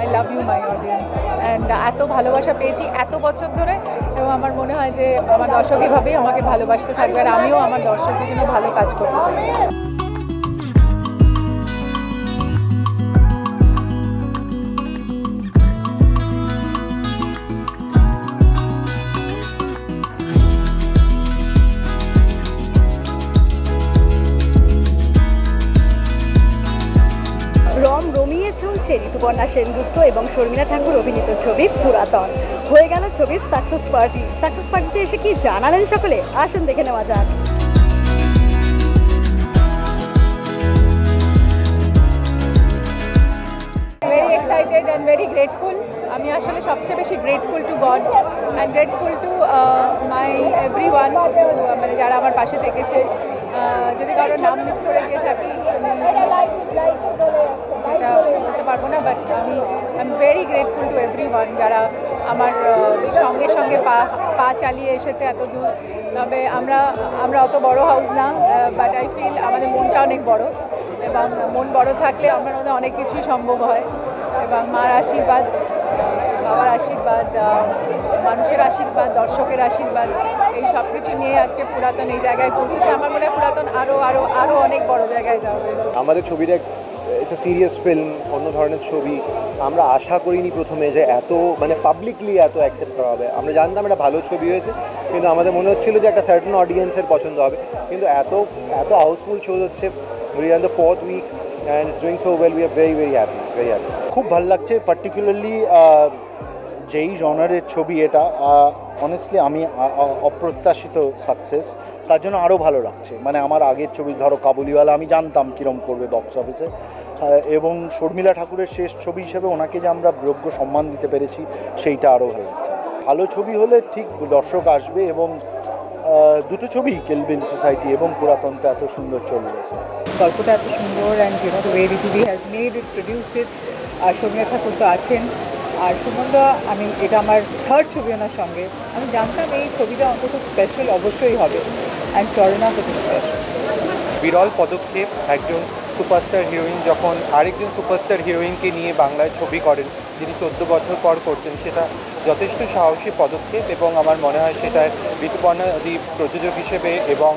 I love you my audience and এত ভালোবাসা পেয়েছি এত বছর ধরে, এবং আমার মনে হয় যে আমার দর্শক এভাবেই আমাকে ভালোবাসতে থাকবে আর আমিও আমার দর্শকদের জন্য ভালো কাজ করতে পারি। রম রমিয়ে চলছে ঋতুপর্ণা সেনগুপ্ত এবং শর্মিলা ঠাকুর অভিনীত ছবি পুরাতন। হয়ে গেল ছবির সাকসেস পার্টিতে এসে কি জানালেন সকলে, আসুন দেখে নেওয়া যাক। Very excited and very grateful. আমি আসলে সবচেয়ে বেশি grateful to god and grateful to my everyone, মানে যারা আমার পাশে থেকেছে। যদি কারোর নাম মিস করে গিয়ে থাকি যেটা বলতে পারবো না, বাট আমি I am very grateful to everyone যারা আমার সঙ্গে সঙ্গে পা চালিয়ে এসেছে এত দূর। তবে আমরা অত বড় হাউস না, বাট আই ফিল আমাদের মনটা অনেক বড়, এবং মন বড় থাকলে আমার মধ্যে অনেক কিছুই সম্ভব হয়। এবং মার আশীর্বাদ, বাবার আশীর্বাদ, মানুষের আশীর্বাদ, দর্শকের আশীর্বাদ, এই সব কিছু নিয়ে আজকে পুরাতন এই জায়গায় পৌঁছেছে। আমার মনে হয় পুরাতন আরও অনেক বড় জায়গায় যাবে। আমাদের ছবিটা ইটস এ সিরিয়াস ফিল্ম, অন্য ধরনের ছবি। আমরা আশা করিনি প্রথমে যে এত মানে পাবলিকলি এত অ্যাকসেপ্ট করা হবে। আমরা জানতাম এটা ভালো ছবি হয়েছে, কিন্তু আমাদের মনে হচ্ছিল যে একটা সার্টেন অডিয়েন্সের পছন্দ হবে, কিন্তু এত হাউসফুল শো হচ্ছে। We are the 4th week and it's doing so well. We are very happy, very happy. খুব ভালো লাগছে, পার্টিকুলারলি যেই জনারের ছবি এটা। অনেস্টলি আমি অপ্রত্যাশিত সাকসেস, তার জন্য আরও ভালো লাগছে। মানে আমার আগের ছবি ধরো কাবুলিওয়ালা, আমি জানতাম কীরকম করবে বক্স অফিসে, এবং শর্মিলা ঠাকুরের শেষ ছবি হিসেবে ওনাকে যে আমরা যোগ্য সম্মান দিতে পেরেছি সেইটা আরও ভালো লাগছে। ভালো ছবি হলে ঠিক দর্শক আসবে, এবং দুটো ছবি কেলভিন সোসাইটি এবং পুরাতনটা এত সুন্দর চলেছে। গল্পটা এত সুন্দর অ্যান্ড দ্য ওয়ে ঋতুদি has made it, produced it. আর শর্মিলা ঠাকুর তো আছেন, আর সুমনদা, এটা আমার 3rd ছবি ওনার সঙ্গে। আমি জানতাম এই ছবিটা অন্তত স্পেশাল অবশ্যই হবে, অ্যান্ড শর্মিলা তো স্পেশাল। বিরল পদক্ষেপ, একজন সুপারস্টার হিরোইন যখন আরেকজন সুপারস্টার হিরোইনকে নিয়ে বাংলায় ছবি করেন, যিনি 14 বছর পর করছেন, সেটা যথেষ্ট সাহসী পদক্ষেপ। এবং আমার মনে হয় সেটায় ঋতুপর্ণা প্রযোজক হিসেবে এবং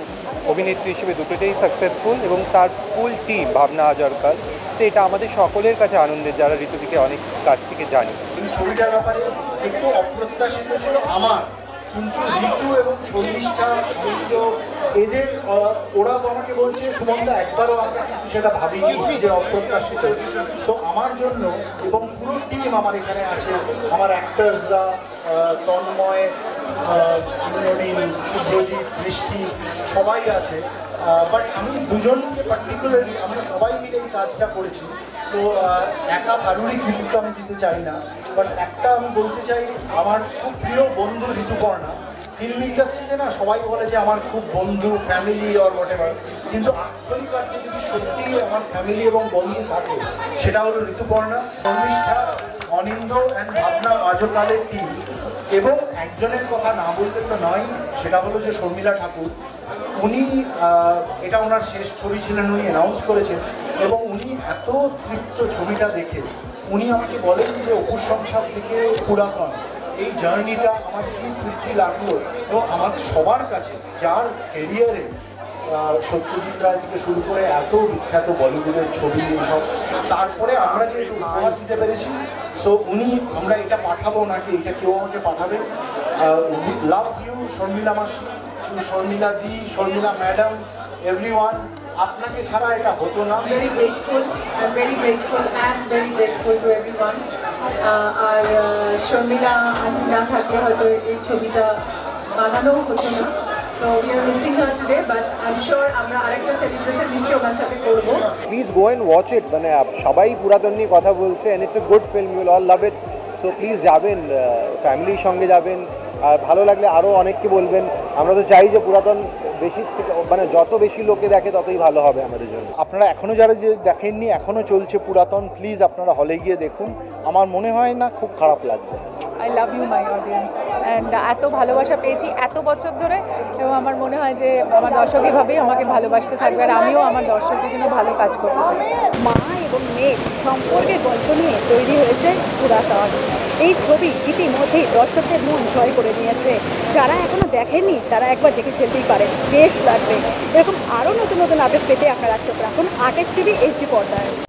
অভিনেত্রী হিসেবে দুটোতেই সাকসেসফুল, এবং তার ফুল টিম, ভাবনা আজরকার। তো এটা আমাদের সকলের কাছে আনন্দের, যারা ঋতুদিকে অনেক কাছ থেকে জানি। এই ছবিটার ব্যাপারে একটু অপ্রত্যাশিত ছিল আমার, কিন্তু ঋতু এবং শর্মিষ্ঠা এদের ওরা আমাকে বলছে সুমনদা একবারও আমরা কিন্তু সেটা ভাবিনি যে অপ্রত্যাশিত। সো আমার জন্য এবং পুরো টিম আমার এখানে আছে, আমার অ্যাক্টার্সরা তন্ময়, শুভ্রজিৎ, বৃষ্টি, সবাই আছে। বাট আমি দুজনকে পার্টিকুলারলি আমরা সবাই মিলে এই কাজটা করেছি। সো একা কারুরই কৃতিত্ব আমি দিতে চাই না, বাট একটা আমি বলতে চাই, আমার খুব প্রিয় বন্ধু ঋতুপর্ণা। ফিল্ম ইন্ডাস্ট্রিতে না সবাই বলে যে আমার খুব বন্ধু, ফ্যামিলি অর হোয়াটএভার, কিন্তু আক্ষরিক অর্থে যদি সত্যিই আমার ফ্যামিলি এবং বন্ধু থাকে সেটা হলো ঋতুপর্ণা, শর্মিষ্ঠা, অনিন্দ অ্যান্ড ভাবনা আজকালের টিম। এবং একজনের কথা না বলতে তো নয়, সেটা হলো যে শর্মিলা ঠাকুর। উনি এটা ওনার শেষ ছবি ছিলেন, উনি অ্যানাউন্স করেছেন, এবং উনি এত তৃপ্ত ছবিটা দেখে উনি আমাকে বলেন যে অপুর সংসার থেকে পুরাতন এই জার্নিটা আমার কি তৃপ্তি লাগলো। এবং আমাদের সবার কাছে যার ক্যারিয়ারে সত্যজিৎ রায় থেকে শুরু করে এত বিখ্যাত বলিউডের ছবি এইসব, তারপরে আমরা যে একটু উপহার দিতে পেরেছি। সো আমরা এটা পাঠাবো নাকি, এটা কেউ আমাকে পাঠাবেন। লাভ ইউ শর্মিলা মাসি, টু শর্মিলা দি, শর্মিলা ম্যাডাম, এভরিওয়ান। আপনাকে ছাড়া এটা হতো না। very grateful and very grateful to everyone. আর শর্মিলা আজ না থাকলে হয়তো এই ছবিটা বানানো হতো না। তো we are missing her today, but I'm sure আমরা আরেকটা সেলিব্রেশন নিশ্চয়ই ওনার সাথে করব। Please go and watch it. মানে সবাই পুরাতন নিয়ে কথা বলছে, and it's a good film, you will all love it. So please যাবেন, ফ্যামিলির সঙ্গে যাবেন, আর ভালো লাগলে আরও অনেককে বলবেন। আমরা তো চাই যে পুরাতন বেশি থেকে মানে যত বেশি লোকে দেখে ততই ভালো হবে আমাদের জন্য। আপনারা এখনও যারা যে দেখেননি, এখনও চলছে পুরাতন, প্লিজ আপনারা হলে গিয়ে দেখুন। আমার মনে হয় না খুব খারাপ লাগবে। I love you my audience and এত ভালোবাসা পেয়েছি এত বছর ধরে, এবং আমার মনে হয় যে আমার দর্শক এভাবেই আমাকে ভালোবাসতে থাকবে আর আমিও আমার দর্শকদের জন্য ভালো কাজ করতে পারি। মা এবং এবং মেয়ের সম্পর্কের গল্প নিয়ে তৈরি হয়েছে পুরাতন। এই ছবি ইতিমধ্যেই দর্শকদের মন জয় করে নিয়েছে। যারা এখনো দেখেননি তারা একবার দেখে ফেলতেই পারেন, বেশ লাগবে। এরকম আরও নতুন নতুন আপডেট পেতে আপনারা চোখ রাখুন আর্টেক্স টিভি HD পর্দায়।